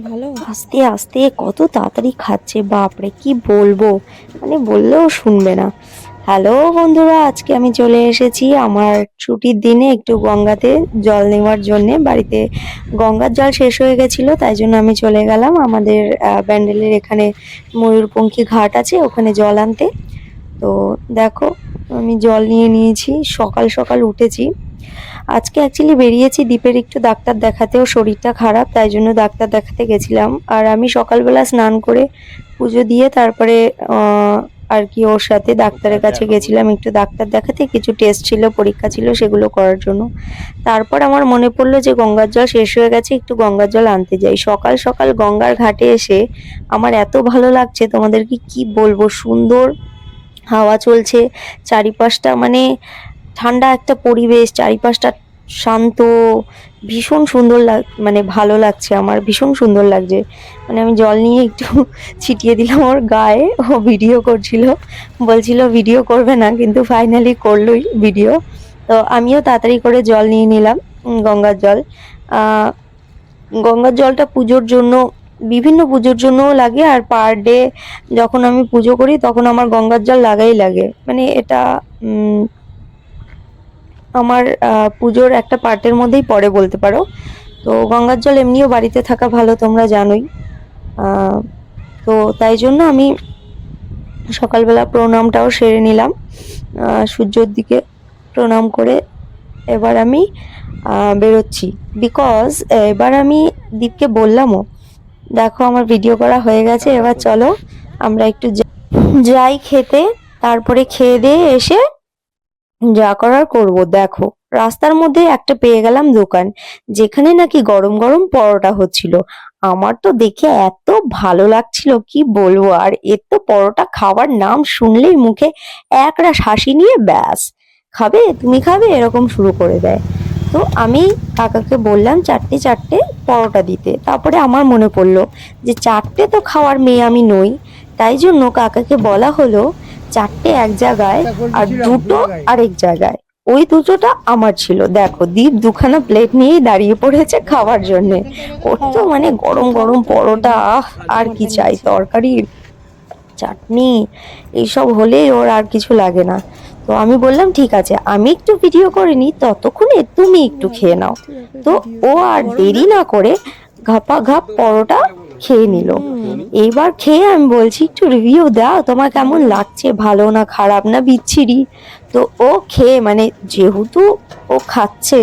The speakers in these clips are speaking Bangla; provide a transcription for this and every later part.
ভালো। আস্তে আস্তে কত তাড়াতাড়ি খাচ্ছে, বাপরে কি বলবো, মানে বললেও শুনবে না। হ্যালো বন্ধুরা, আজকে আমি চলে এসেছি আমার ছুটির দিনে একটু গঙ্গাতে জল নেওয়ার জন্যে। বাড়িতে গঙ্গার জল শেষ হয়ে গেছিলো, তাই জন্য আমি চলে গেলাম আমাদের ব্যান্ডেলের এখানে ময়ূরপঙ্খী ঘাট আছে, ওখানে জল আনতে। তো দেখো, আমি জল নিয়ে নিয়েছি, সকাল সকাল উঠেছি। আজকে অ্যাকচুয়ালি বেরিয়েছি দীপের একটু ডাক্তার দেখাতে, ওর শরীরটা খারাপ, তাই জন্য ডাক্তার দেখাতে গেছিলাম। আর আমি সকালবেলা স্নান করে পুজো দিয়ে তারপরে আর কি ওর সাথে ডাক্তারের কাছে গেছিলাম একটু ডাক্তার দেখাতে, কিছু টেস্ট ছিল, পরীক্ষা ছিল, সেগুলো করার জন্য। তারপর আমার মনে পড়লো যে গঙ্গার জল শেষ হয়ে গেছে, একটু গঙ্গার জল আনতে যাই। সকাল সকাল গঙ্গার ঘাটে এসে আমার এত ভালো লাগছে, তোমাদেরকে কি বলবো। সুন্দর হাওয়া চলছে চারিপাশটা, মানে ঠান্ডা একটা পরিবেশ, চারিপাশটা শান্ত, ভীষণ সুন্দর মানে ভালো লাগছে, আমার ভীষণ সুন্দর লাগছে। মানে আমি জল নিয়ে একটু ছিটিয়ে দিলাম ওর গায়ে, ও ভিডিও করছিল, বলছিল ভিডিও করবে না, কিন্তু ফাইনালি করলোই ভিডিও। তো আমিও তাড়াতাড়ি করে জল নিয়ে নিলাম, গঙ্গার জল। আহ গঙ্গার জলটা পুজোর জন্য, বিভিন্ন পুজোর জন্যও লাগে, আর পার ডে যখন আমি পুজো করি তখন আমার গঙ্গার জল লাগাই লাগে। মানে এটা আমার পুজোর একটা পার্টের মধ্যেই পড়ে বলতে পারো। তো গঙ্গার জল এমনিও বাড়িতে থাকা ভালো, তোমরা জানোই। আহ, তো তাই জন্য আমি সকালবেলা প্রণামটাও সেরে নিলাম, সূর্যর দিকে প্রণাম করে এবার আমি বেরোচ্ছি। বিকজ এবার আমি দীপকে বললামও, দেখো আমার ভিডিও করা হয়ে গেছে, এবার চলো আমরা একটু যাই খেতে, তারপরে খেয়ে দিয়ে এসে যা করার করব। দেখো, রাস্তার মধ্যে একটা পেয়ে গেলাম দোকান, যেখানে নাকি গরম গরম পরোটা হচ্ছিল। আমার তো দেখে এত ভালো লাগছিল কি বলবো, আর এর তো পরোটা খাবার নাম শুনলেই মুখে একরাশ হাসি নিয়ে ব্যাস, খাবে তুমি খাবে এরকম শুরু করে দেয়। তো আমি কাকাকে বললাম চারটে চারটে পরোটা দিতে। তারপরে আমার মনে পড়লো যে চারটে তো খাওয়ার মেয়ে আমি নই, তাই জন্য কাকাকে বলা হলো চারটে এক জায়গায় আর দুটো আরেক জায়গায়। ওই দুটোটা আমার ছিল। দেখো, দীপ দুখানা প্লেট নিয়েই দাঁড়িয়ে পড়েছে খাওয়ার জন্য। ওর তো মানে গরম গরম পরোটা, আর কি চাই, তরকারি চাটনি এইসব হলেই ওর আর কিছু লাগে না। তো আমি বললাম ঠিক আছে, আমি একটু ভিডিও করে নিই, ততক্ষণে তুমি একটু খেয়ে নাও। তো ও আর দেরি না করে ঘাপা ঘাপ পরোটা খেয়ে নিল। এইবার খেয়ে আমি বলছি একটু রিভিউ দাও, তোমার কেমন লাগছে, ভালো না খারাপ না বিচ্ছিরি। তো ও খেয়ে, মানে যেহেতু ও খাচ্ছে,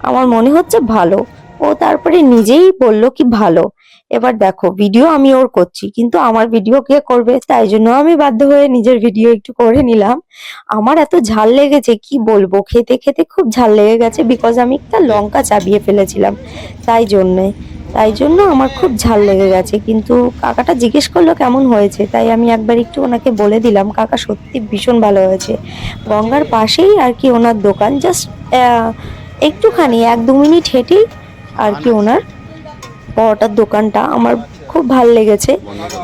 আমার মনে হচ্ছে ভালো। ও তারপরে নিজেই বলল কি ভালো। এবার দেখো, ভিডিও আমি ওর করছি, কিন্তু আমার ভিডিও কে করবে, তাই জন্য আমি বাধ্য হয়ে নিজের ভিডিও একটু করে নিলাম। আমার এত ঝাল লেগেছে কি বলবো, খেতে খেতে খুব ঝাল লেগে গেছে, বিকজ আমি একটা লঙ্কা চাবিয়ে ফেলেছিলাম, তাই জন্যে। তাই জন্য আমার খুব ঝাল লেগে গেছে। কিন্তু কাকাটা জিজ্ঞেস করলো কেমন হয়েছে, তাই আমি একবার একটু ওনাকে বলে দিলাম কাকা সত্যি ভীষণ ভালো হয়েছে। গঙ্গার পাশেই আর কি ওনার দোকান, জাস্ট একটুখানি 1-2 মিনিট হেঁটেই আর কি ওনার পরোটার দোকানটা। আমার খুব ভাল লেগেছে,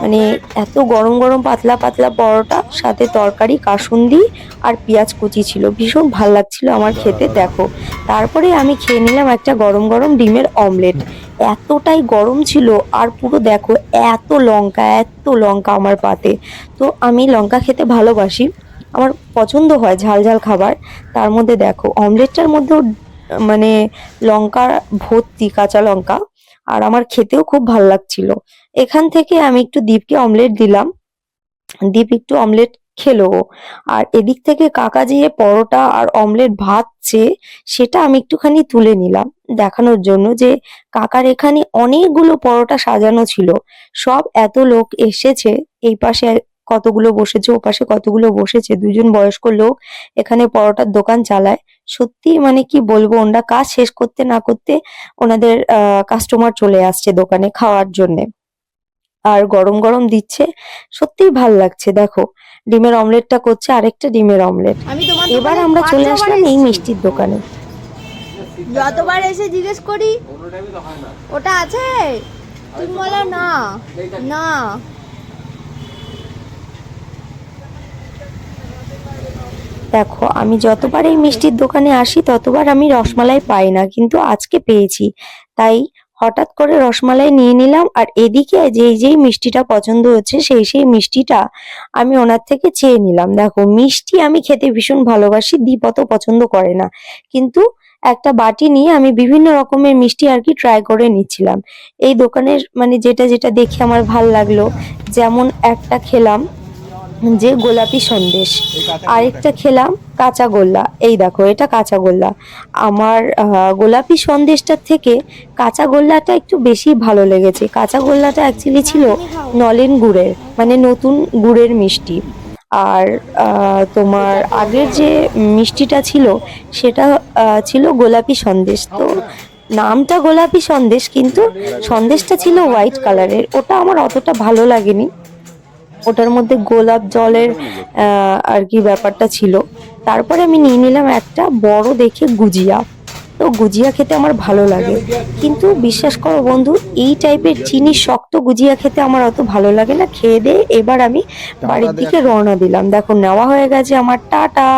মানে এত গরম গরম পাতলা পাতলা পরোটা, সাথে তরকারি কাসুন্দি আর পেঁয়াজ কুচি ছিল, ভীষণ ভাল লাগছিল আমার খেতে। দেখো, তারপরে আমি খেয়ে নিলাম একটা গরম গরম ডিমের অমলেট। এতটাই গরম ছিল, আর পুরো দেখো এত লঙ্কা, এত লঙ্কা আমার পাতে। তো আমি লঙ্কা খেতে ভালোবাসি, আমার পছন্দ হয় ঝাল ঝাল খাবার। তার মধ্যে দেখো অমলেটটার মধ্যেও মানে লঙ্কা ভর্তি, কাঁচা লঙ্কা, আর আমার খেতেও খুব ভাল লাগছিল। এখান থেকে আমি একটু দীপকে অমলেট দিলাম, দীপ একটু অমলেট খেলো। আর এদিক থেকে কাকা যে পরোটা আর অমলেট ভাজছে, সেটা আমি একটুখানি তুলে নিলাম দেখানোর জন্য যে কাকার এখানে অনেকগুলো পরোটা সাজানো ছিল। সব এত লোক এসেছে, এই পাশে কতগুলো বসেছে, ও পাশে কতগুলো বসেছে, দুজন বয়স্ক লোক এখানে পরোটার দোকান চালায়। সত্যি মানে কি বলবো, ওনারা কাজ শেষ করতে না করতে ওনাদের কাস্টমার চলে আসছে দোকানে খাওয়ার জন্যে, আর গরম গরম দিচ্ছে, সত্যিই ভাল লাগছে। দেখো, ডিমের অমলেটটা করছে, আরেকটা ডিমের অমলেট। আমি তোমার এবার দোকানে আমরা চলে 500 বার আসলাম এই এসেছি। মিষ্টির দোকানে। যতবার এসে জিজ্ঞেস করি ওটা আছে, তুমি বলো না, না। দেখো, আমি যতবার এই মিষ্টির দোকানে আসি ততবার আমি রসমালাই পাই না, কিন্তু আজকে পেয়েছি। তাই হঠাৎ করে রসমালাই নিয়ে নিলাম, আর এদিকে যেই মিষ্টিটা পছন্দ হচ্ছে সেই মিষ্টিটা আমি ওনার থেকে চেয়ে নিলাম। দেখো, মিষ্টি আমি খেতে ভীষণ ভালোবাসি, দীপ অত পছন্দ করে না, কিন্তু একটা বাটি নিয়ে আমি বিভিন্ন রকমের মিষ্টি আর কি ট্রাই করে নিচ্ছিলাম। এই দোকানের মানে যেটা দেখে আমার ভাল লাগলো, যেমন একটা খেলাম যে গোলাপি সন্দেশ, আরেকটা খেলাম কাঁচাগোল্লা। এই দেখো, এটা কাঁচাগোল্লা। আমার গোলাপি সন্দেশটার থেকে কাঁচাগোল্লাটা একটু বেশি ভালো লেগেছে। কাঁচাগোল্লাটা অ্যাকচুয়ালি ছিল নলেন গুড়ের, মানে নতুন গুড়ের মিষ্টি। আর তোমার আগের যে মিষ্টিটা ছিল সেটা ছিল গোলাপি সন্দেশ। তো নামটা গোলাপি সন্দেশ, কিন্তু সন্দেশটা ছিল হোয়াইট কালারের। ওটা আমার অতটা ভালো লাগেনি, ওটার মধ্যে গোলাপ জলের আর কি ব্যাপারটা ছিল। তারপরে আমি নিয়ে নিলাম একটা বড় দেখে গুজিয়া। তো গুজিয়া খেতে আমার ভালো লাগে, কিন্তু বিশ্বাস করো বন্ধু, এই টাইপের চিনি শক্ত গুজিয়া খেতে আমার অত ভালো লাগে না। খেয়ে দিয়ে এবার আমি বাড়ির দিকে রওনা দিলাম। দেখো, নেওয়া হয়ে গেছে আমার, টাটা।